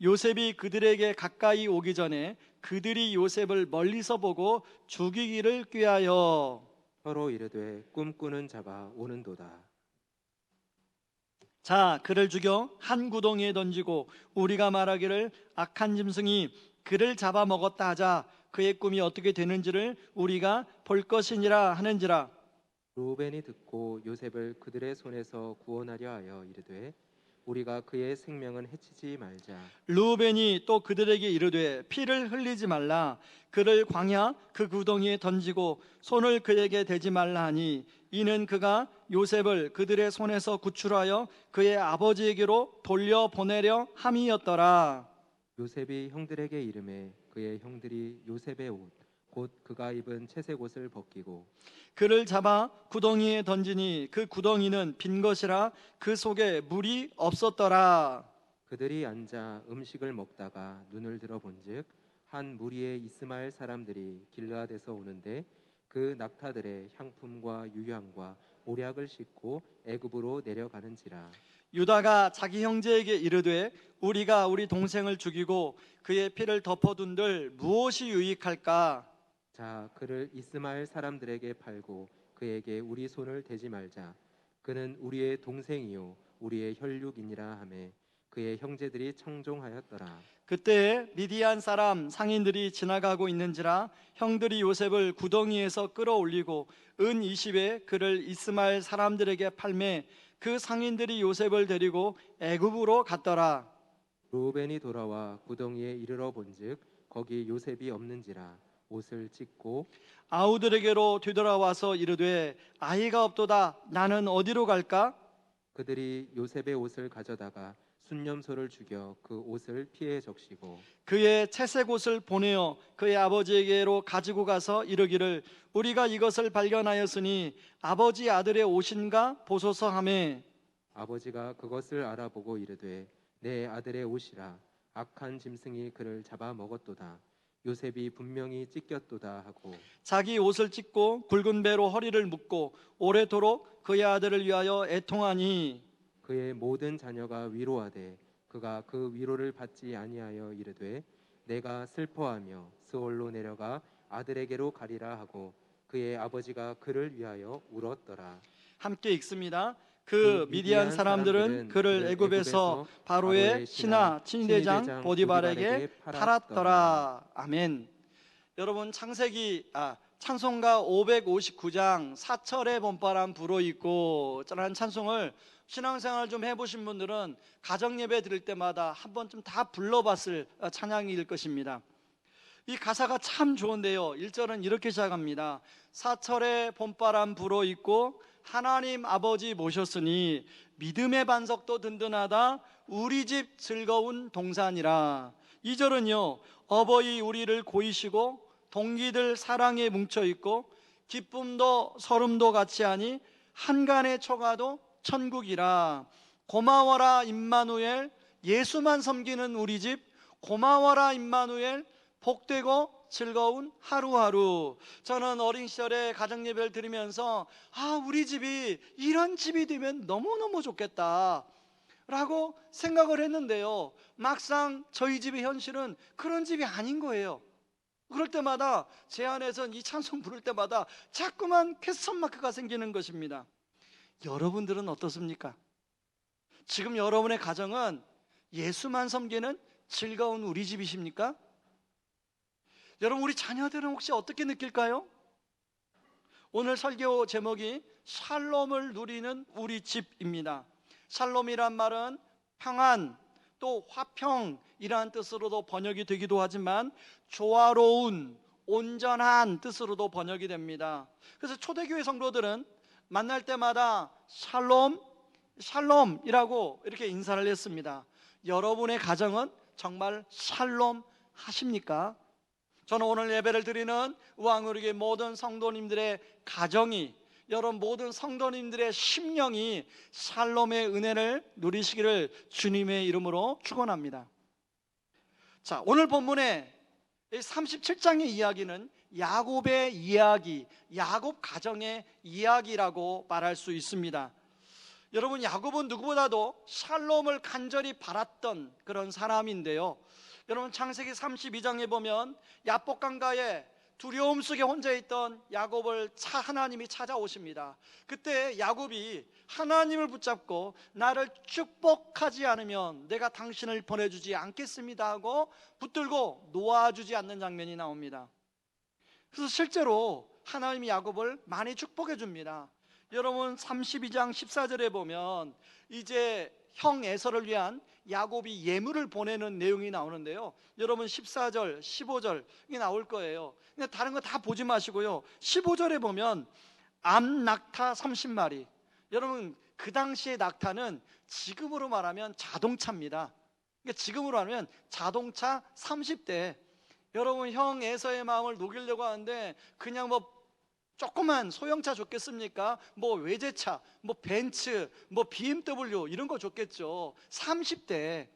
요셉이 그들에게 가까이 오기 전에 그들이 요셉을 멀리서 보고 죽이기를 꾀하여 서로 이르되 꿈꾸는 자가 오는도다. 자 그를 죽여 한 구덩이에 던지고 우리가 말하기를 악한 짐승이 그를 잡아먹었다 하자. 그의 꿈이 어떻게 되는지를 우리가 볼 것이니라 하는지라. 루벤이 듣고 요셉을 그들의 손에서 구원하려 하여 이르되 우리가 그의 생명은 해치지 말자. 르우벤이 또 그들에게 이르되 피를 흘리지 말라. 그를 광야 그 구덩이에 던지고 손을 그에게 대지 말라 하니 이는 그가 요셉을 그들의 손에서 구출하여 그의 아버지에게로 돌려보내려 함이었더라. 요셉이 형들에게 이르매 그의 형들이 요셉의 옷 곧 그가 입은 채색 옷을 벗기고 그를 잡아 구덩이에 던지니 그 구덩이는 빈 것이라 그 속에 물이 없었더라. 그들이 앉아 음식을 먹다가 눈을 들어 본즉 한 무리의 이스마엘 사람들이 길르앗에서 오는데 그 낙타들의 향품과 유향과 모략을 싣고 애굽으로 내려가는지라. 유다가 자기 형제에게 이르되 우리가 우리 동생을 죽이고 그의 피를 덮어둔들 무엇이 유익할까? 자 그를 이스마엘 사람들에게 팔고 그에게 우리 손을 대지 말자. 그는 우리의 동생이요 우리의 혈육이니라 하매 그의 형제들이 청종하였더라. 그때 미디안 사람 상인들이 지나가고 있는지라 형들이 요셉을 구덩이에서 끌어올리고 은 20에 그를 이스마엘 사람들에게 팔매 그 상인들이 요셉을 데리고 애굽으로 갔더라. 루벤이 돌아와 구덩이에 이르러 본즉 거기 요셉이 없는지라 옷을 찢고 아우들에게로 되돌아와서 이르되 아이가 없도다. 나는 어디로 갈까? 그들이 요셉의 옷을 가져다가 순념소를 죽여 그 옷을 피에 적시고 그의 채색 옷을 보내어 그의 아버지에게로 가지고 가서 이르기를 우리가 이것을 발견하였으니 아버지 아들의 옷인가 보소서 하매 아버지가 그것을 알아보고 이르되 내 아들의 옷이라 악한 짐승이 그를 잡아 먹었도다. 요셉이 분명히 찢겼도다 하고 자기 옷을 찢고 굵은 배로 허리를 묶고 오래도록 그의 아들을 위하여 애통하니 그의 모든 자녀가 위로하되 그가 그 위로를 받지 아니하여 이르되 내가 슬퍼하며 스올로 내려가 아들에게로 가리라 하고 그의 아버지가 그를 위하여 울었더라. 함께 읽습니다. 그 그 미디안 미디안 사람들은 그를 애굽에서 바로의 신하 친위대장 보디발에게 팔았더라. 아멘. 여러분 찬송가 559장 사철의 봄바람 불어있고 라는 찬송을 신앙생활 좀 해보신 분들은 가정예배 드릴 때마다 한 번쯤 다 불러봤을 찬양일 것입니다. 이 가사가 참 좋은데요. 1절은 이렇게 시작합니다. 사철의 봄바람 불어있고 하나님 아버지 모셨으니 믿음의 반석도 든든하다. 우리 집 즐거운 동산이라. 2절은요. 어버이 우리를 고이시고 동기들 사랑에 뭉쳐있고 기쁨도 서름도 같이 하니 한간의 초가도 천국이라. 고마워라 임마누엘 예수만 섬기는 우리 집 고마워라 임마누엘 복되고 즐거운 하루하루. 저는 어린 시절에 가정예배를 드리면서 우리 집이 이런 집이 되면 너무너무 좋겠다 라고 생각을 했는데요, 막상 저희 집의 현실은 그런 집이 아닌 거예요. 그럴 때마다 제 안에선 이 찬송 부를 때마다 자꾸만 퀘스천 마크가 생기는 것입니다. 여러분들은 어떻습니까? 지금 여러분의 가정은 예수만 섬기는 즐거운 우리 집이십니까? 여러분 우리 자녀들은 혹시 어떻게 느낄까요? 오늘 설교 제목이 샬롬을 누리는 우리 집입니다. 샬롬이란 말은 평안 또 화평이라는 뜻으로도 번역이 되기도 하지만 조화로운 온전한 뜻으로도 번역이 됩니다. 그래서 초대교회 성도들은 만날 때마다 샬롬 샬롬이라고 이렇게 인사를 했습니다. 여러분의 가정은 정말 샬롬 하십니까? 저는 오늘 예배를 드리는 우왕우리교회 모든 성도님들의 가정이, 여러분 모든 성도님들의 심령이 샬롬의 은혜를 누리시기를 주님의 이름으로 축원합니다. 자, 오늘 본문의 37장의 이야기는 야곱의 이야기, 야곱 가정의 이야기라고 말할 수 있습니다. 여러분, 야곱은 누구보다도 샬롬을 간절히 바랐던 그런 사람인데요. 여러분, 창세기 32장에 보면 야복강가에 두려움 속에 혼자 있던 야곱을 하나님이 찾아오십니다. 그때 야곱이 하나님을 붙잡고 나를 축복하지 않으면 내가 당신을 보내주지 않겠습니다 하고 붙들고 놓아주지 않는 장면이 나옵니다. 그래서 실제로 하나님이 야곱을 많이 축복해 줍니다. 여러분, 32장 14절에 보면 이제 형 에서를 위한 야곱이 예물을 보내는 내용이 나오는데요. 여러분, 14절, 15절이 나올 거예요. 근데 다른 거 다 보지 마시고요. 15절에 보면 암 낙타 30마리. 여러분, 그 당시의 낙타는 지금으로 말하면 자동차입니다. 그러니까 지금으로 하면 자동차 30대. 여러분, 형 에서의 마음을 녹이려고 하는데 그냥 뭐 조그만 소형차 좋겠습니까? 뭐 외제차, 뭐 벤츠, 뭐 BMW 이런 거 좋겠죠. 30대.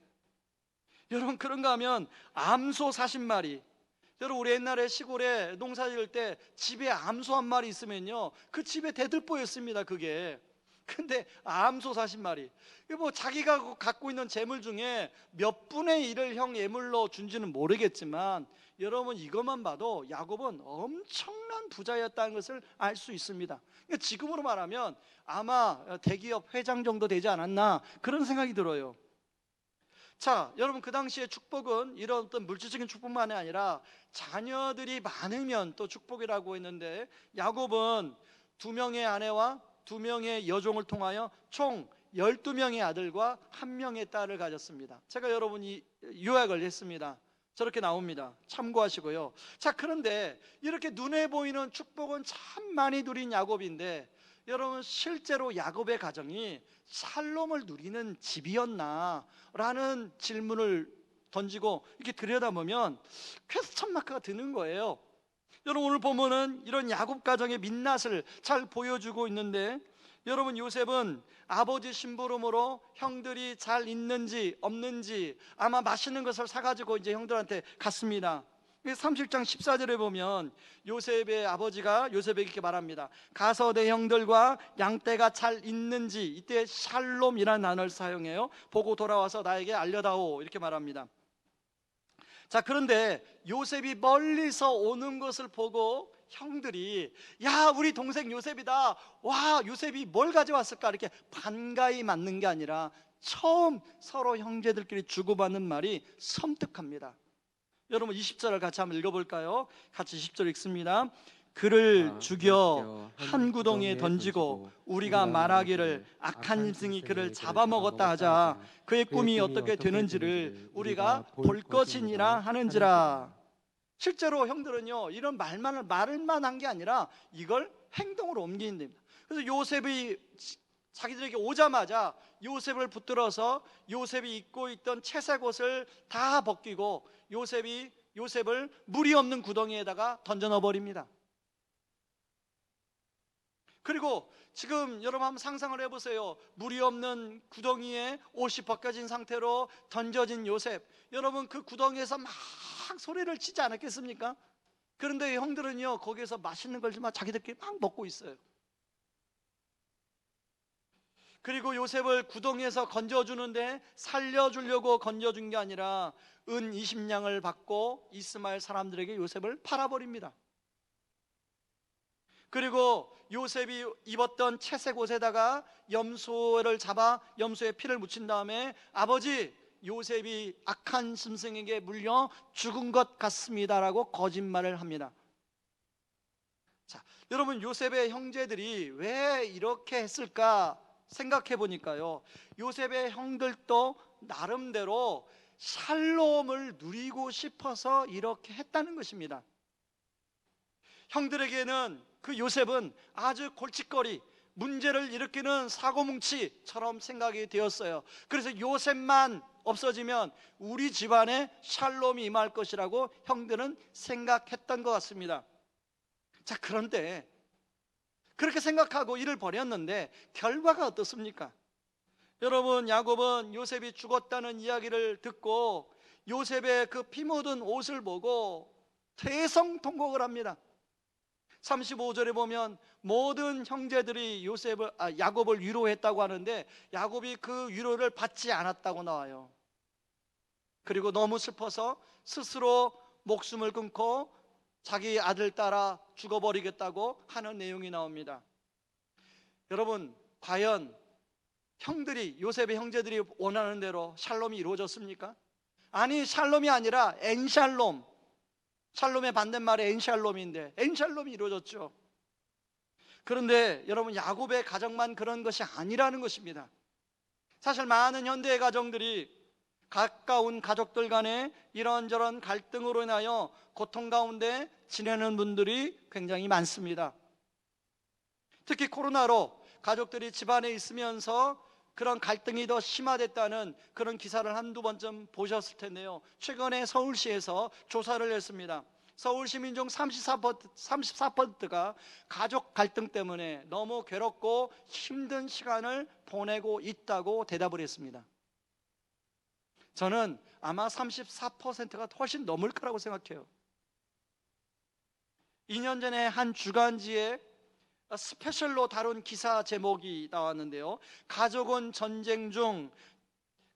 여러분, 그런가 하면 암소 40마리. 여러분, 우리 옛날에 시골에 농사 지을 때 집에 암소 한 마리 있으면요, 그 집에 대들보였습니다, 그게. 근데 암소 40마리. 뭐 자기가 갖고 있는 재물 중에 몇 분의 1을 형 예물로 준지는 모르겠지만, 여러분, 이것만 봐도 야곱은 엄청난 부자였다는 것을 알 수 있습니다. 그러니까 지금으로 말하면 아마 대기업 회장 정도 되지 않았나, 그런 생각이 들어요. 자, 여러분, 그 당시에 축복은 이런 어떤 물질적인 축복만이 아니라 자녀들이 많으면 또 축복이라고 했는데, 야곱은 2명의 아내와 2명의 여종을 통하여 총 12명의 아들과 1명의 딸을 가졌습니다. 제가 여러분이 요약을 했습니다. 저렇게 나옵니다. 참고하시고요. 자, 그런데 이렇게 눈에 보이는 축복은 참 많이 누린 야곱인데, 여러분, 실제로 야곱의 가정이 샬롬을 누리는 집이었나? 라는 질문을 던지고 이렇게 들여다보면 퀘스천 마크가 드는 거예요. 여러분, 오늘 보면은 이런 야곱 가정의 민낯을 잘 보여주고 있는데, 여러분, 요셉은 아버지 심부름으로 형들이 잘 있는지 없는지 아마 맛있는 것을 사가지고 이제 형들한테 갔습니다. 30장 14절에 보면 요셉의 아버지가 요셉에게 이렇게 말합니다. 가서 내 형들과 양떼가 잘 있는지, 이때 샬롬이라는 단어를 사용해요. 보고 돌아와서 나에게 알려다오, 이렇게 말합니다. 자, 그런데 요셉이 멀리서 오는 것을 보고 형들이, 야, 우리 동생 요셉이다, 와, 요셉이 뭘 가져왔을까, 이렇게 반가이 맞는 게 아니라 처음 서로 형제들끼리 주고받는 말이 섬뜩합니다. 여러분, 20절을 같이 한번 읽어볼까요? 같이 10절 읽습니다. 그를 죽여 한 구덩이에 던지고 우리가 말하기를 악한 짐승이 그를 잡아먹었다 하자. 그의 꿈이 어떻게 되는지를 우리가 볼 것이니라 하는지라. 실제로 형들은요, 이런 말만 한 게 아니라 이걸 행동으로 옮기는 됩니다. 그래서 요셉이 자기들에게 오자마자 요셉을 붙들어서 요셉이 입고 있던 채색 옷을 다 벗기고 요셉을 물이 없는 구덩이에다가 던져 넣어 버립니다. 그리고 지금 여러분 한번 상상을 해보세요. 물이 없는 구덩이에 옷이 벗겨진 상태로 던져진 요셉. 여러분, 그 구덩이에서 막 소리를 치지 않았겠습니까? 그런데 형들은요, 거기에서 맛있는 걸 좀 자기들끼리 막 먹고 있어요. 그리고 요셉을 구덩이에서 건져주는데 살려주려고 건져준 게 아니라 은 20냥을 받고 이스마엘 사람들에게 요셉을 팔아버립니다. 그리고 요셉이 입었던 채색 옷에다가 염소를 잡아 염소의 피를 묻힌 다음에, 아버지, 요셉이 악한 짐승에게 물려 죽은 것 같습니다라고 거짓말을 합니다. 자, 여러분, 요셉의 형제들이 왜 이렇게 했을까 생각해 보니까요, 요셉의 형들도 나름대로 샬롬을 누리고 싶어서 이렇게 했다는 것입니다. 형들에게는 그 요셉은 아주 골칫거리, 문제를 일으키는 사고뭉치처럼 생각이 되었어요. 그래서 요셉만 없어지면 우리 집안에 샬롬이 임할 것이라고 형들은 생각했던 것 같습니다. 자, 그런데 그렇게 생각하고 일을 벌였는데 결과가 어떻습니까? 여러분, 야곱은 요셉이 죽었다는 이야기를 듣고 요셉의 그 피 묻은 옷을 보고 대성통곡을 합니다. 35절에 보면 모든 형제들이 야곱을 위로했다고 하는데 야곱이 그 위로를 받지 않았다고 나와요. 그리고 너무 슬퍼서 스스로 목숨을 끊고 자기 아들 따라 죽어버리겠다고 하는 내용이 나옵니다. 여러분, 과연 요셉의 형제들이 원하는 대로 샬롬이 이루어졌습니까? 아니, 샬롬이 아니라 엔샬롬, 샬롬의 반대말이 엔샬롬인데 엔샬롬이 이루어졌죠. 그런데 여러분, 야곱의 가정만 그런 것이 아니라는 것입니다. 사실 많은 현대의 가정들이 가까운 가족들 간에 이런저런 갈등으로 인하여 고통 가운데 지내는 분들이 굉장히 많습니다. 특히 코로나로 가족들이 집안에 있으면서 그런 갈등이 더 심화됐다는 그런 기사를 한두 번쯤 보셨을 텐데요. 최근에 서울시에서 조사를 했습니다. 서울 시민 중 34%가 가족 갈등 때문에 너무 괴롭고 힘든 시간을 보내고 있다고 대답을 했습니다. 저는 아마 34%가 훨씬 넘을 거라고 생각해요. 2년 전에 한 주간지에 스페셜로 다룬 기사 제목이 나왔는데요. 가족은 전쟁 중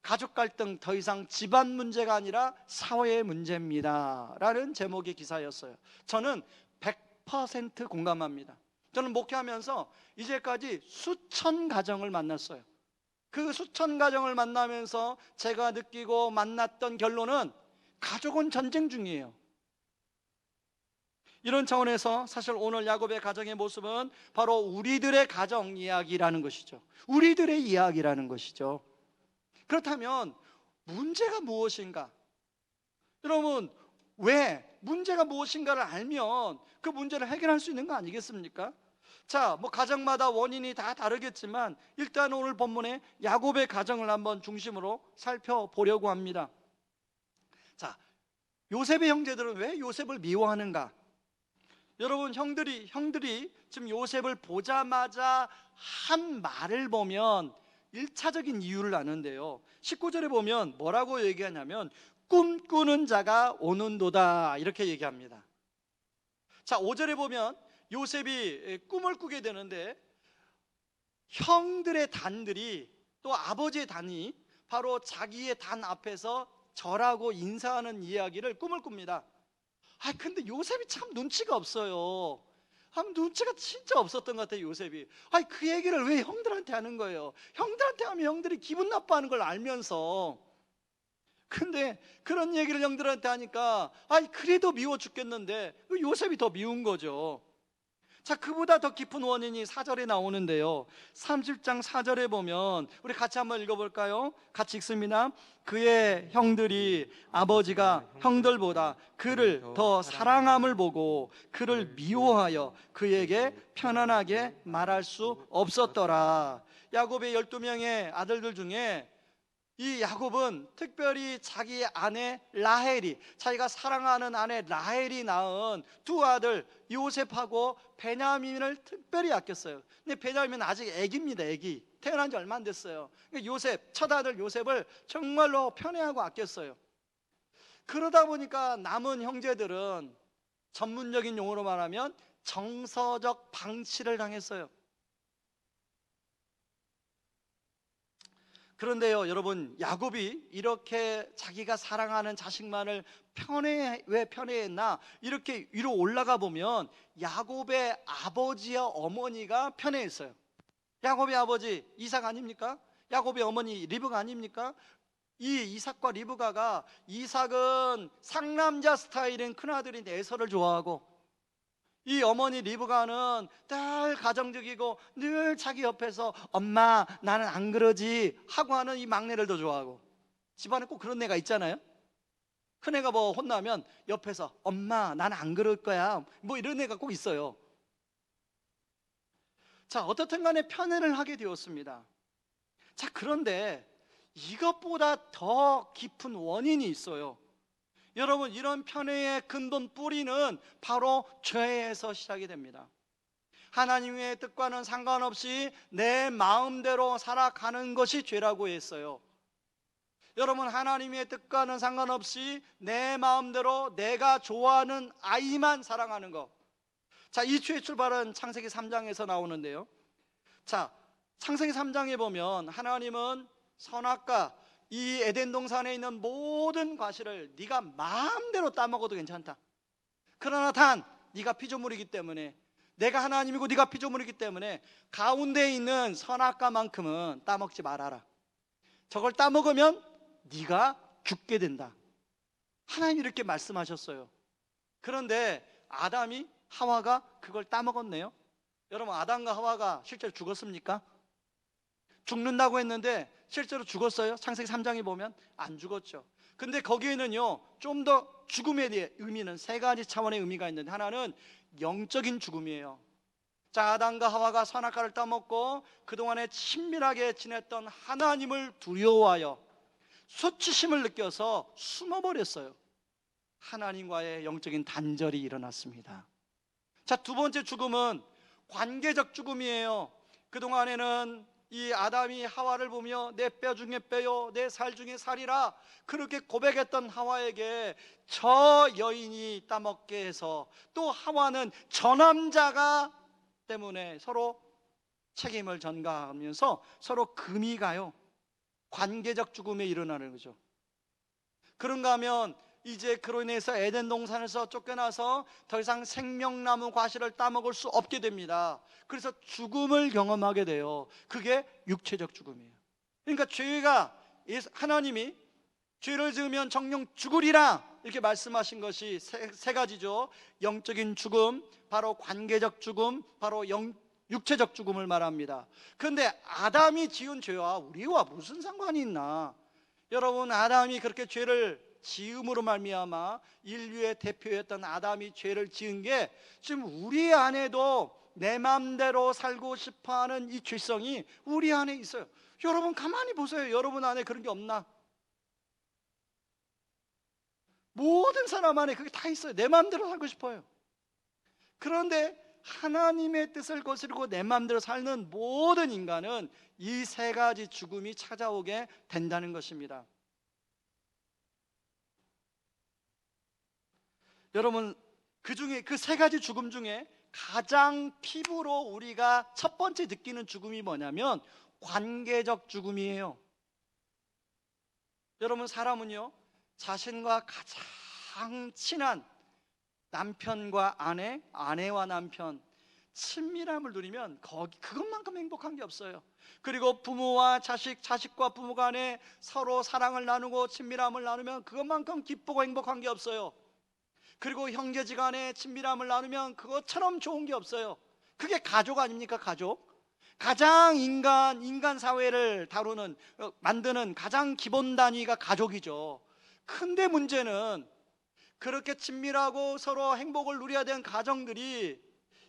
가족 갈등 더 이상 집안 문제가 아니라 사회 문제입니다 라는 제목의 기사였어요. 저는 100% 공감합니다. 저는 목회하면서 이제까지 수천 가정을 만났어요. 그 수천 가정을 만나면서 제가 느끼고 만났던 결론은 가족은 전쟁 중이에요. 이런 차원에서 사실 오늘 야곱의 가정의 모습은 바로 우리들의 가정 이야기라는 것이죠. 우리들의 이야기라는 것이죠. 그렇다면 문제가 무엇인가? 여러분, 왜 문제가 무엇인가를 알면 그 문제를 해결할 수 있는 거 아니겠습니까? 자, 가정마다 원인이 다 다르겠지만 일단 오늘 본문에 야곱의 가정을 한번 중심으로 살펴보려고 합니다. 자, 요셉의 형제들은 왜 요셉을 미워하는가? 여러분, 형들이 지금 요셉을 보자마자 한 말을 보면 1차적인 이유를 아는데요. 19절에 보면 뭐라고 얘기하냐면 꿈꾸는 자가 오는도다 이렇게 얘기합니다. 자, 5절에 보면 요셉이 꿈을 꾸게 되는데 형들의 단들이 또 아버지의 단이 바로 자기의 단 앞에서 절하고 인사하는 이야기를 꿈을 꿉니다. 근데 요셉이 참 눈치가 없어요. 눈치가 진짜 없었던 것 같아요, 요셉이. 그 얘기를 왜 형들한테 하는 거예요? 형들한테 하면 형들이 기분 나빠하는 걸 알면서. 근데 그런 얘기를 형들한테 하니까 그래도 미워 죽겠는데 요셉이 더 미운 거죠. 자, 그보다 더 깊은 원인이 4절에 나오는데요. 30장 4절에 보면 우리 같이 한번 읽어볼까요? 같이 읽습니다. 그의 형들이 아버지가 형들보다 그를 더 사랑함을 보고 그를 미워하여 그에게 편안하게 말할 수 없었더라. 야곱의 12명의 아들들 중에 이 야곱은 특별히 자기 아내 라헬이, 자기가 사랑하는 아내 라헬이 낳은 두 아들 요셉하고 베냐민을 특별히 아꼈어요. 근데 베냐민은 아직 애기입니다. 애기, 태어난 지 얼마 안 됐어요. 요셉, 첫 아들 요셉을 정말로 편애하고 아꼈어요. 그러다 보니까 남은 형제들은 전문적인 용어로 말하면 정서적 방치를 당했어요. 그런데요, 여러분, 야곱이 이렇게 자기가 사랑하는 자식만을 왜 편애했나? 이렇게 위로 올라가 보면 야곱의 아버지와 어머니가 편애했어요. 야곱의 아버지 이삭 아닙니까? 야곱의 어머니 리브가 아닙니까? 이 이삭과 리브가가, 이삭은 상남자 스타일인 큰아들인 에서를 좋아하고 이 어머니 리브가는 늘 가정적이고 늘 자기 옆에서 엄마 나는 안 그러지 하고 하는 이 막내를 더 좋아하고, 집안에 꼭 그런 애가 있잖아요. 큰애가 혼나면 옆에서 엄마 나는 안 그럴 거야 이런 애가 꼭 있어요. 자, 어떻든 간에 편애를 하게 되었습니다. 자, 그런데 이것보다 더 깊은 원인이 있어요. 여러분, 이런 편애의 근본 뿌리는 바로 죄에서 시작이 됩니다. 하나님의 뜻과는 상관없이 내 마음대로 살아가는 것이 죄라고 했어요. 여러분, 하나님의 뜻과는 상관없이 내 마음대로 내가 좋아하는 아이만 사랑하는 것, 자, 이추의 출발은 창세기 3장에서 나오는데요. 자, 창세기 3장에 보면 하나님은 선악과 이 에덴 동산에 있는 모든 과실을 네가 마음대로 따먹어도 괜찮다. 그러나 단 네가 피조물이기 때문에, 내가 하나님이고 네가 피조물이기 때문에 가운데 있는 선악과만큼은 따먹지 말아라. 저걸 따먹으면 네가 죽게 된다. 하나님이 이렇게 말씀하셨어요. 그런데 아담이 하와가 그걸 따먹었네요. 여러분, 아담과 하와가 실제로 죽었습니까? 죽는다고 했는데 실제로 죽었어요? 창세기 3장에 보면 안 죽었죠. 근데 거기에는요, 좀 더 죽음에 대해 의미는 세 가지 차원의 의미가 있는데, 하나는 영적인 죽음이에요. 자, 아담과 하와가 선악과를 따먹고 그동안에 친밀하게 지냈던 하나님을 두려워하여 수치심을 느껴서 숨어버렸어요. 하나님과의 영적인 단절이 일어났습니다. 자, 두 번째 죽음은 관계적 죽음이에요. 그동안에는 이 아담이 하와를 보며 내 뼈 중에 뼈요 내 살 중에 살이라 그렇게 고백했던 하와에게 저 여인이 따먹게 해서, 또 하와는 저 남자가 때문에 서로 책임을 전가하면서 서로 금이 가요. 관계적 죽음에 일어나는 거죠. 그런가 하면 이제 그로 인해서 에덴 동산에서 쫓겨나서 더 이상 생명나무 과실을 따먹을 수 없게 됩니다. 그래서 죽음을 경험하게 돼요. 그게 육체적 죽음이에요. 그러니까 죄가, 하나님이 죄를 지으면 정령 죽으리라 이렇게 말씀하신 것이 세 가지죠. 영적인 죽음, 바로 관계적 죽음, 바로 육체적 죽음을 말합니다. 그런데 아담이 지은 죄와 우리와 무슨 상관이 있나? 여러분, 아담이 그렇게 죄를 지음으로 말미암아 인류의 대표였던 아담이 죄를 지은 게 지금 우리 안에도 내 마음대로 살고 싶어하는 이 죄성이 우리 안에 있어요. 여러분 가만히 보세요. 여러분 안에 그런 게 없나? 모든 사람 안에 그게 다 있어요. 내 마음대로 살고 싶어요. 그런데 하나님의 뜻을 거스르고 내 마음대로 살는 모든 인간은 이 세 가지 죽음이 찾아오게 된다는 것입니다. 여러분, 그 중에 그 세 가지 죽음 중에 가장 피부로 우리가 첫 번째 느끼는 죽음이 뭐냐면 관계적 죽음이에요. 여러분, 사람은요, 자신과 가장 친한 남편과 아내, 아내와 남편, 친밀함을 누리면 그것만큼 행복한 게 없어요. 그리고 부모와 자식, 자식과 부모 간에 서로 사랑을 나누고 친밀함을 나누면 그것만큼 기쁘고 행복한 게 없어요. 그리고 형제지간에 친밀함을 나누면 그것처럼 좋은 게 없어요. 그게 가족 아닙니까? 가족. 가장 인간 사회를 만드는 가장 기본 단위가 가족이죠. 근데 문제는 그렇게 친밀하고 서로 행복을 누려야 되는 가정들이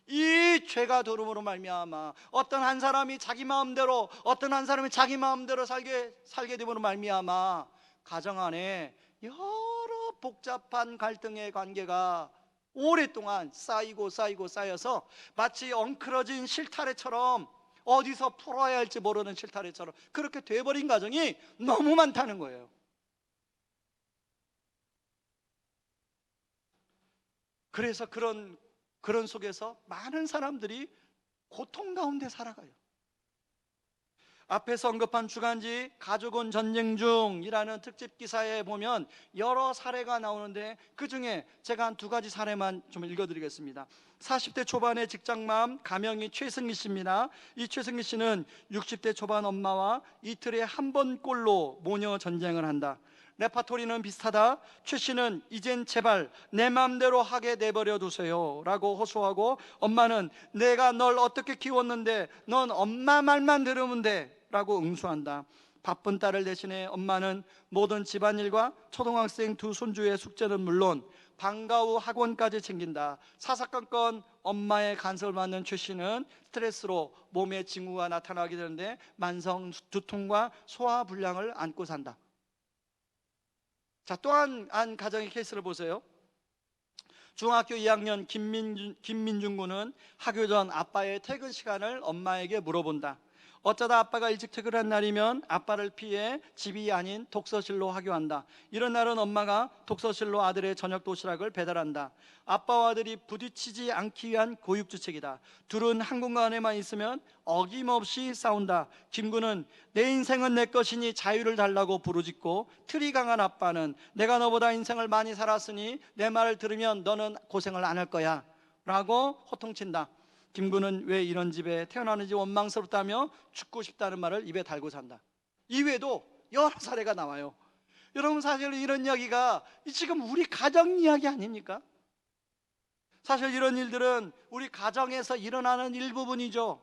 이 죄가 들어옴으로 말미암아 어떤 한 사람이 자기 마음대로, 어떤 한 사람이 자기 마음대로 살게 됨으로 말미암아 가정 안에 여러 복잡한 갈등의 관계가 오랫동안 쌓여서 마치 엉클어진 실타래처럼, 어디서 풀어야 할지 모르는 실타래처럼 그렇게 돼버린 가정이 너무 많다는 거예요. 그래서 그런 속에서 많은 사람들이 고통 가운데 살아가요. 앞에서 언급한 주간지 가족은 전쟁 중이라는 특집 기사에 보면 여러 사례가 나오는데, 그 중에 제가 한 두 가지 사례만 좀 읽어드리겠습니다. 40대 초반의 직장맘 가명이 최승기 씨입니다. 이 최승기 씨는 60대 초반 엄마와 이틀에 한 번꼴로 모녀 전쟁을 한다. 레파토리는 비슷하다. 최 씨는 이젠 제발 내 맘대로 하게 내버려 두세요 라고 호소하고, 엄마는 내가 널 어떻게 키웠는데 넌 엄마 말만 들으면 돼 라고 응수한다. 바쁜 딸을 대신해 엄마는 모든 집안일과 초등학생 두 손주의 숙제는 물론 방과 후 학원까지 챙긴다. 사사건건 엄마의 간섭을 받는 최 씨는 스트레스로 몸에 징후가 나타나게 되는데 만성 두통과 소화 불량을 안고 산다. 자, 또 한 가정의 케이스를 보세요. 중학교 2학년 김민준 군은 학교 전 아빠의 퇴근 시간을 엄마에게 물어본다. 어쩌다 아빠가 일찍 퇴근한 날이면 아빠를 피해 집이 아닌 독서실로 하교한다. 이런 날은 엄마가 독서실로 아들의 저녁 도시락을 배달한다. 아빠와 아들이 부딪히지 않기 위한 고육주책이다. 둘은 한 공간에만 있으면 어김없이 싸운다. 김구는 내 인생은 내 것이니 자유를 달라고 부르짖고, 틀이 강한 아빠는 내가 너보다 인생을 많이 살았으니 내 말을 들으면 너는 고생을 안 할 거야 라고 호통친다. 김구는 왜 이런 집에 태어나는지 원망스럽다며 죽고 싶다는 말을 입에 달고 산다. 이외에도 여러 사례가 나와요. 여러분, 사실 이런 이야기가 지금 우리 가정 이야기 아닙니까? 사실 이런 일들은 우리 가정에서 일어나는 일부분이죠.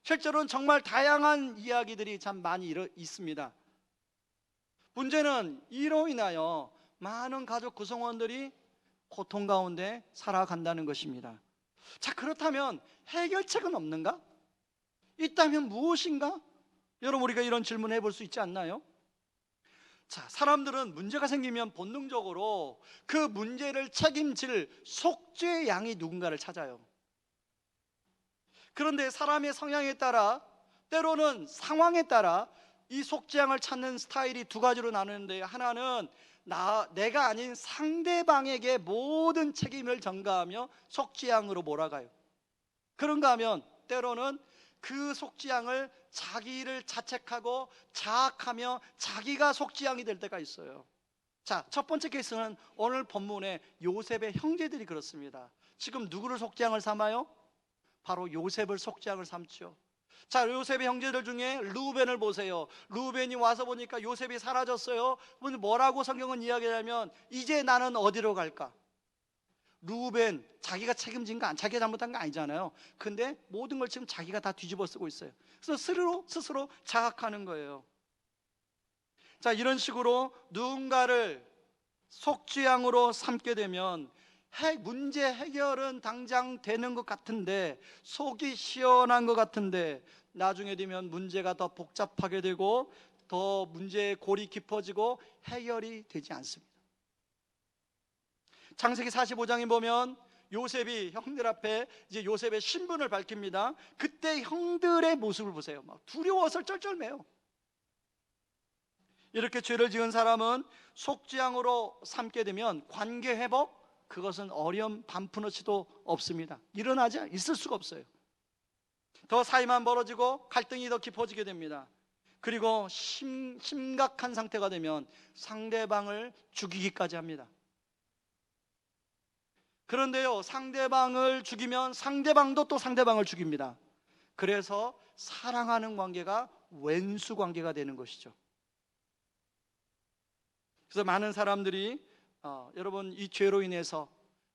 실제로는 정말 다양한 이야기들이 참 많이 있습니다. 문제는 이로 인하여 많은 가족 구성원들이 고통 가운데 살아간다는 것입니다. 자, 그렇다면 해결책은 없는가? 있다면 무엇인가? 여러분, 우리가 이런 질문을 해볼 수 있지 않나요? 자, 사람들은 문제가 생기면 본능적으로 그 문제를 책임질 속죄의 양이 누군가를 찾아요. 그런데 사람의 성향에 따라, 때로는 상황에 따라 이 속죄양을 찾는 스타일이 두 가지로 나누는데, 하나는 내가 아닌 상대방에게 모든 책임을 전가하며 속죄양으로 몰아가요. 그런가 하면 때로는 그 속죄양을 자기를 자책하고 자학하며 자기가 속죄양이 될 때가 있어요. 자, 첫 번째 케이스는 오늘 본문의 요셉의 형제들이 그렇습니다. 지금 누구를 속죄양을 삼아요? 바로 요셉을 속죄양을 삼죠. 자, 요셉의 형제들 중에 르우벤을 보세요. 르우벤이 와서 보니까 요셉이 사라졌어요. 뭐라고 성경은 이야기하냐면, 이제 나는 어디로 갈까? 르우벤, 자기가 책임진 거, 자기가 잘못한 거 아니잖아요. 근데 모든 걸 지금 자기가 다 뒤집어 쓰고 있어요. 그래서 스스로 자학하는 거예요. 자, 이런 식으로 누군가를 속죄양으로 삼게 되면 문제 해결은 당장 되는 것 같은데, 속이 시원한 것 같은데, 나중에 되면 문제가 더 복잡하게 되고 더 문제의 골이 깊어지고 해결이 되지 않습니다. 창세기 45장에 보면 요셉이 형들 앞에 이제 요셉의 신분을 밝힙니다. 그때 형들의 모습을 보세요. 막 두려워서 쩔쩔매요. 이렇게 죄를 지은 사람은 속죄양으로 삼게 되면 관계 회복, 그것은 어려움 반푼어치도 없습니다. 있을 수가 없어요. 더 사이만 벌어지고 갈등이 더 깊어지게 됩니다. 그리고 심각한 상태가 되면 상대방을 죽이기까지 합니다. 그런데요, 상대방을 죽이면 상대방도 또 상대방을 죽입니다. 그래서 사랑하는 관계가 왼수 관계가 되는 것이죠. 그래서 많은 사람들이 여러분, 이 죄로 인해서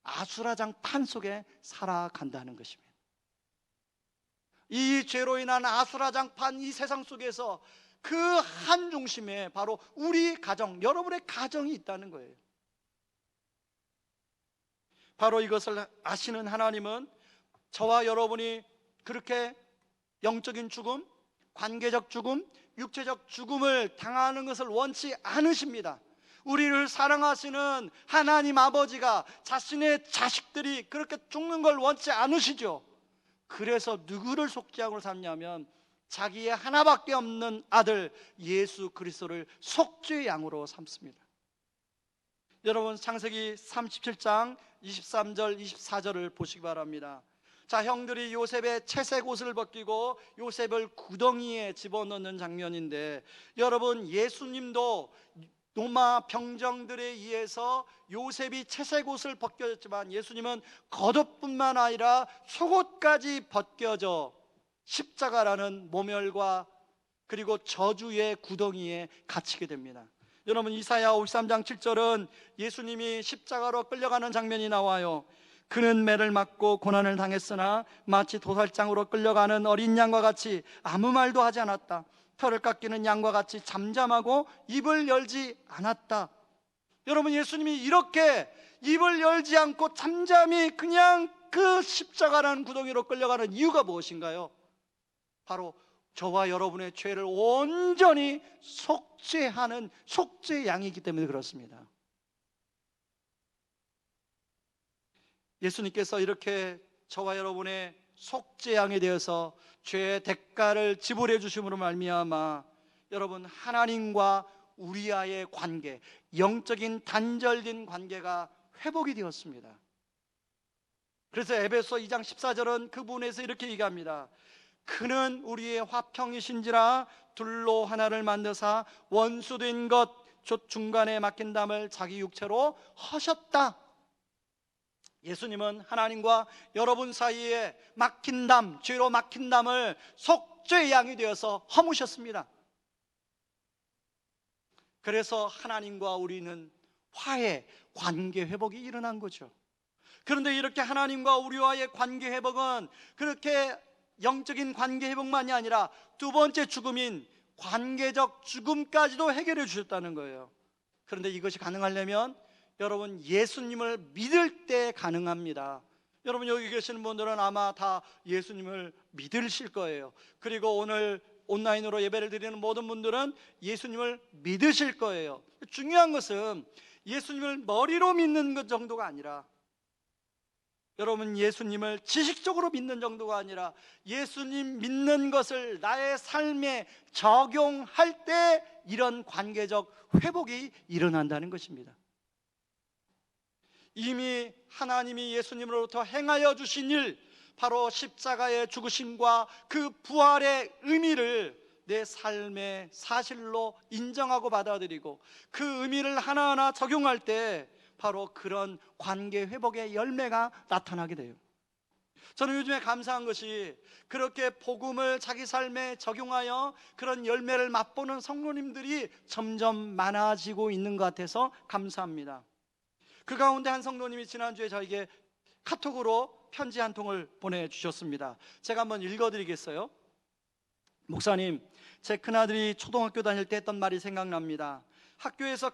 아수라장 판 속에 살아간다는 것입니다. 이 죄로 인한 아수라장판, 이 세상 속에서 그 한 중심에 바로 우리 가정, 여러분의 가정이 있다는 거예요. 바로 이것을 아시는 하나님은 저와 여러분이 그렇게 영적인 죽음, 관계적 죽음, 육체적 죽음을 당하는 것을 원치 않으십니다. 우리를 사랑하시는 하나님 아버지가 자신의 자식들이 그렇게 죽는 걸 원치 않으시죠. 그래서 누구를 속죄양으로 삼냐면 자기의 하나밖에 없는 아들 예수 그리스도를 속죄양으로 삼습니다. 여러분, 창세기 37장 23절 24절을 보시기 바랍니다. 자, 형들이 요셉의 채색 옷을 벗기고 요셉을 구덩이에 집어넣는 장면인데, 여러분, 예수님도 로마 병정들에 의해서 요셉이 채색 옷을 벗겨졌지만 예수님은 겉옷뿐만 아니라 속옷까지 벗겨져 십자가라는 모멸과 그리고 저주의 구덩이에 갇히게 됩니다. 여러분, 이사야 53장 7절은 예수님이 십자가로 끌려가는 장면이 나와요. 그는 매를 맞고 고난을 당했으나 마치 도살장으로 끌려가는 어린 양과 같이 아무 말도 하지 않았다. 털을 깎이는 양과 같이 잠잠하고 입을 열지 않았다. 여러분, 예수님이 이렇게 입을 열지 않고 잠잠히 그냥 그 십자가라는 구덩이로 끌려가는 이유가 무엇인가요? 바로 저와 여러분의 죄를 온전히 속죄하는 속죄양이기 때문에 그렇습니다. 예수님께서 이렇게 저와 여러분의 속죄양이 되어서 죄의 대가를 지불해 주심으로 말미암아 여러분 하나님과 우리와의 관계, 영적인 단절된 관계가 회복이 되었습니다. 그래서 에베소 2장 14절은 그 부분에서 이렇게 얘기합니다. 그는 우리의 화평이신지라 둘로 하나를 만드사 원수된 것 곧 중간에 막힌 담을 자기 육체로 허셨다. 예수님은 하나님과 여러분 사이에 막힌 담, 죄로 막힌 담을 속죄의 양이 되어서 허무셨습니다. 그래서 하나님과 우리는 화해, 관계 회복이 일어난 거죠. 그런데 이렇게 하나님과 우리와의 관계 회복은 그렇게 영적인 관계 회복만이 아니라 두 번째 죽음인 관계적 죽음까지도 해결해 주셨다는 거예요. 그런데 이것이 가능하려면 여러분 예수님을 믿을 때 가능합니다. 여러분 여기 계시는 분들은 아마 다 예수님을 믿으실 거예요. 그리고 오늘 온라인으로 예배를 드리는 모든 분들은 예수님을 믿으실 거예요. 중요한 것은 예수님을 머리로 믿는 것 정도가 아니라 여러분 예수님을 지식적으로 믿는 정도가 아니라 예수님 믿는 것을 나의 삶에 적용할 때 이런 관계적 회복이 일어난다는 것입니다. 이미 하나님이 예수님으로부터 행하여 주신 일, 바로 십자가의 죽으심과 그 부활의 의미를 내 삶의 사실로 인정하고 받아들이고 그 의미를 하나하나 적용할 때 바로 그런 관계 회복의 열매가 나타나게 돼요. 저는 요즘에 감사한 것이 그렇게 복음을 자기 삶에 적용하여 그런 열매를 맛보는 성도님들이 점점 많아지고 있는 것 같아서 감사합니다. 그 가운데 한 성도님이 지난주에 저에게 카톡으로 편지 한 통을 보내주셨습니다. 제가 한번 읽어드리겠어요. 목사님, 제 큰아들이 초등학교 다닐 때 했던 말이 생각납니다. 학교에서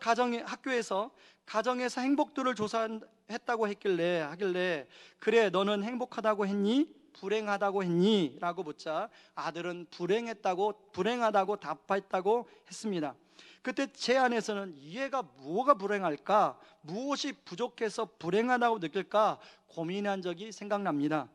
가정에서 행복도를 조사했다고 하길래 그래 너는 행복하다고 했니? 불행하다고 했니? 라고 묻자 아들은 불행하다고 답했다고 했습니다. 그때 제 안에서는 얘가 뭐가 불행할까? 무엇이 부족해서 불행하다고 느낄까? 고민한 적이 생각납니다.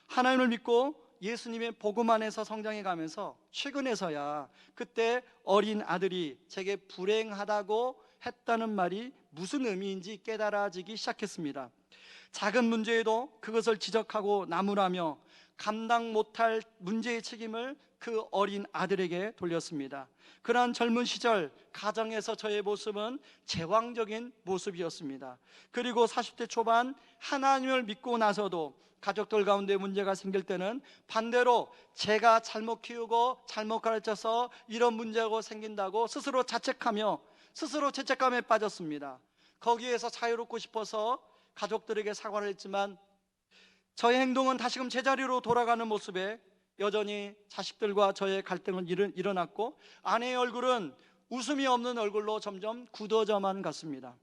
하나님을 믿고 예수님의 복음 안에서 성장해 가면서 최근에서야 그때 어린 아들이 제게 불행하다고 했다는 말이 무슨 의미인지 깨달아지기 시작했습니다. 작은 문제에도 그것을 지적하고 나무라며 감당 못할 문제의 책임을 그 어린 아들에게 돌렸습니다. 그러한 젊은 시절 가정에서 저의 모습은 제왕적인 모습이었습니다. 그리고 40대 초반 하나님을 믿고 나서도 가족들 가운데 문제가 생길 때는 반대로 제가 잘못 키우고 잘못 가르쳐서 이런 문제가 생긴다고 스스로 자책하며 스스로 죄책감에 빠졌습니다. 거기에서 자유롭고 싶어서 가족들에게 사과를 했지만 저의 행동은 다시금 제자리로 돌아가는 모습에 여전히 자식들과 저의 갈등은 일어났고 아내의 얼굴은 웃음이 없는 얼굴로 점점 굳어져만 갔습니다.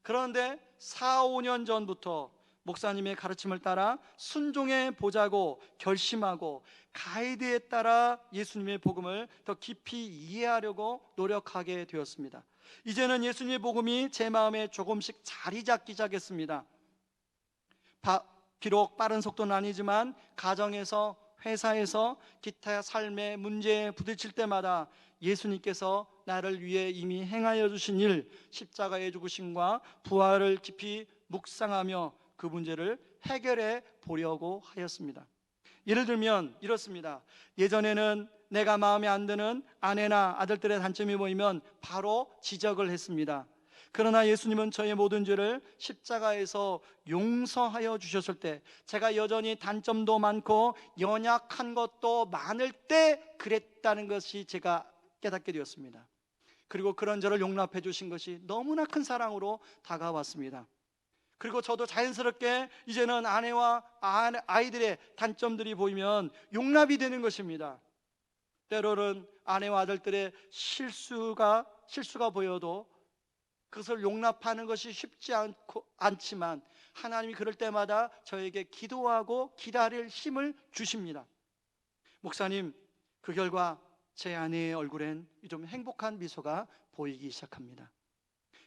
그런데 4, 5년 전부터 목사님의 가르침을 따라 순종해 보자고 결심하고 가이드에 따라 예수님의 복음을 더 깊이 이해하려고 노력하게 되었습니다. 이제는 예수님의 복음이 제 마음에 조금씩 자리 잡기 시작했습니다. 비록 빠른 속도는 아니지만 가정에서 회사에서 기타 삶의 문제에 부딪힐 때마다 예수님께서 나를 위해 이미 행하여 주신 일, 십자가의 죽으심과 부활을 깊이 묵상하며 그 문제를 해결해 보려고 하였습니다. 예를 들면 이렇습니다. 예전에는 내가 마음에 안 드는 아내나 아들들의 단점이 보이면 바로 지적을 했습니다. 그러나 예수님은 저의 모든 죄를 십자가에서 용서하여 주셨을 때 제가 여전히 단점도 많고 연약한 것도 많을 때 그랬다는 것이 제가 깨닫게 되었습니다. 그리고 그런 저를 용납해 주신 것이 너무나 큰 사랑으로 다가왔습니다. 그리고 저도 자연스럽게 이제는 아내와 아이들의 단점들이 보이면 용납이 되는 것입니다. 때로는 아내와 아들들의 실수가 보여도 그것을 용납하는 것이 쉽지 않지만 하나님이 그럴 때마다 저에게 기도하고 기다릴 힘을 주십니다. 목사님, 그 결과 제 아내의 얼굴엔 좀 행복한 미소가 보이기 시작합니다.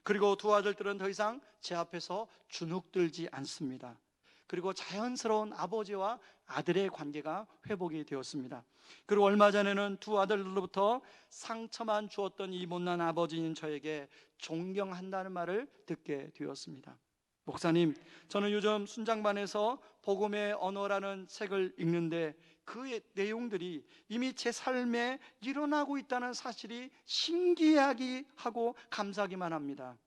그리고 두 아들들은 더 이상 제 앞에서 주눅들지 않습니다. 그리고 자연스러운 아버지와 아들의 관계가 회복이 되었습니다. 그리고 얼마 전에는 두 아들로부터 상처만 주었던 이 못난 아버지인 저에게 존경한다는 말을 듣게 되었습니다. 목사님, 저는 요즘 순장반에서 복음의 언어라는 책을 읽는데 그 내용들이 이미 제 삶에 일어나고 있다는 사실이 신기하기 하고 감사하기만 합니다.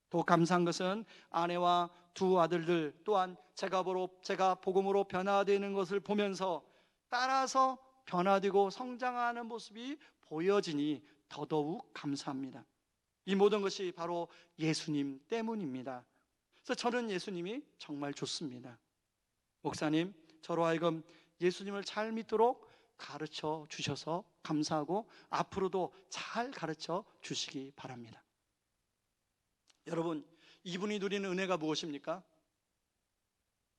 더 감사한 것은 아내와 두 아들들 또한 제가 복음으로 변화되는 것을 보면서 따라서 변화되고 성장하는 모습이 보여지니 더더욱 감사합니다. 이 모든 것이 바로 예수님 때문입니다. 그래서 저는 예수님이 정말 좋습니다. 목사님, 저로 하여금 예수님을 잘 믿도록 가르쳐 주셔서 감사하고 앞으로도 잘 가르쳐 주시기 바랍니다. 여러분, 이분이 누리는 은혜가 무엇입니까?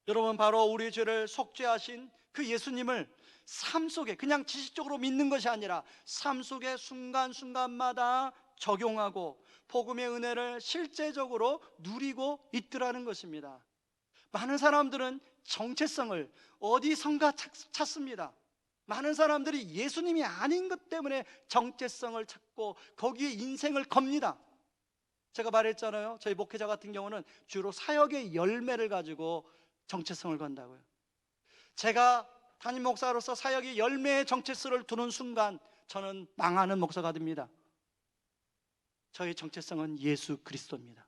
여러분, 바로 우리 죄를 속죄하신 그 예수님을 삶 속에 그냥 지식적으로 믿는 것이 아니라 삶 속에 순간순간마다 적용하고 복음의 은혜를 실제적으로 누리고 있더라는 것입니다. 많은 사람들은 정체성을 어디선가 찾습니다. 많은 사람들이 예수님이 아닌 것 때문에 정체성을 찾고 거기에 인생을 겁니다. 제가 말했잖아요. 저희 목회자 같은 경우는 주로 사역의 열매를 가지고 정체성을 건다고요. 제가 담임 목사로서 사역의 열매의 정체성을 두는 순간 저는 망하는 목사가 됩니다. 저의 정체성은 예수 그리스도입니다.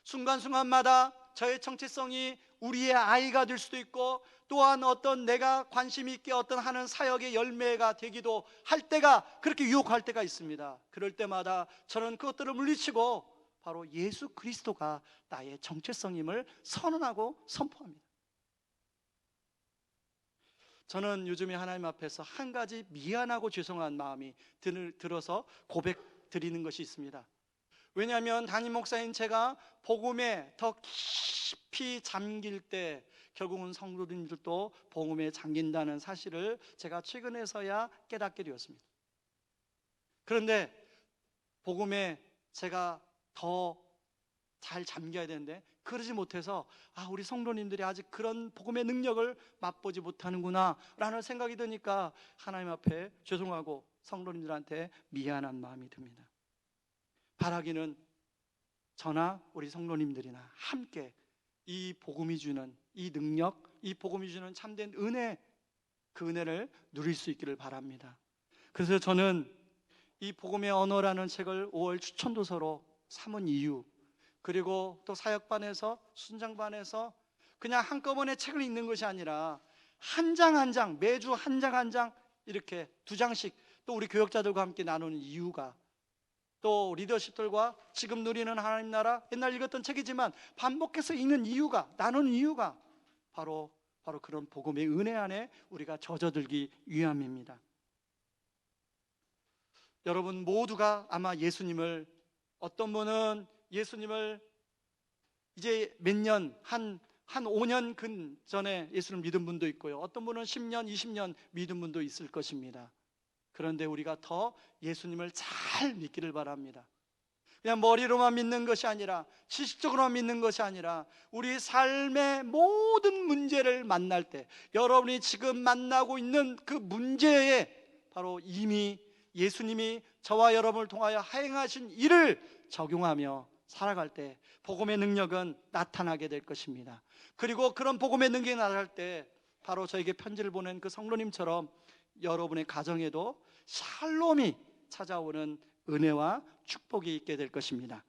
순간순간마다 저의 정체성이 우리의 아이가 될 수도 있고 또한 어떤 내가 관심 있게 어떤 하는 사역의 열매가 되기도 할 때가 그렇게 유혹할 때가 있습니다. 그럴 때마다 저는 그것들을 물리치고 바로 예수 그리스도가 나의 정체성임을 선언하고 선포합니다. 저는 요즘에 하나님 앞에서 한 가지 미안하고 죄송한 마음이 들어서 고백 드리는 것이 있습니다. 왜냐하면 담임 목사인 제가 복음에 더 깊이 잠길 때 결국은 성도님들도 복음에 잠긴다는 사실을 제가 최근에서야 깨닫게 되었습니다. 그런데 복음에 제가 더 잘 잠겨야 되는데 그러지 못해서 우리 성도님들이 아직 그런 복음의 능력을 맛보지 못하는구나 라는 생각이 드니까 하나님 앞에 죄송하고 성도님들한테 미안한 마음이 듭니다. 바라기는 저나 우리 성도님들이나 함께 이 복음이 주는 이 능력, 이 복음이 주는 참된 은혜, 그 은혜를 누릴 수 있기를 바랍니다. 그래서 저는 이 복음의 언어라는 책을 5월 추천도서로 삼은 이유, 그리고 또 사역반에서 순장반에서 그냥 한꺼번에 책을 읽는 것이 아니라 한 장 한 장, 매주 한 장 한 장 이렇게 두 장씩 또 우리 교역자들과 함께 나누는 이유가, 또 리더십들과 지금 누리는 하나님 나라, 옛날 읽었던 책이지만 반복해서 읽는 이유가, 나누는 이유가 바로 그런 복음의 은혜 안에 우리가 젖어들기 위함입니다. 여러분 모두가 아마 예수님을, 어떤 분은 예수님을 이제 몇 년, 한 5년 전에 예수를 믿은 분도 있고요. 어떤 분은 10년, 20년 믿은 분도 있을 것입니다. 그런데 우리가 더 예수님을 잘 믿기를 바랍니다. 그냥 머리로만 믿는 것이 아니라, 지식적으로만 믿는 것이 아니라 우리 삶의 모든 문제를 만날 때, 여러분이 지금 만나고 있는 그 문제에 바로 이미 예수님이 저와 여러분을 통하여 행하신 일을 적용하며 살아갈 때 복음의 능력은 나타나게 될 것입니다. 그리고 그런 복음의 능력이 나타날 때 바로 저에게 편지를 보낸 그 성도님처럼 여러분의 가정에도 샬롬이 찾아오는 은혜와 축복이 있게 될 것입니다.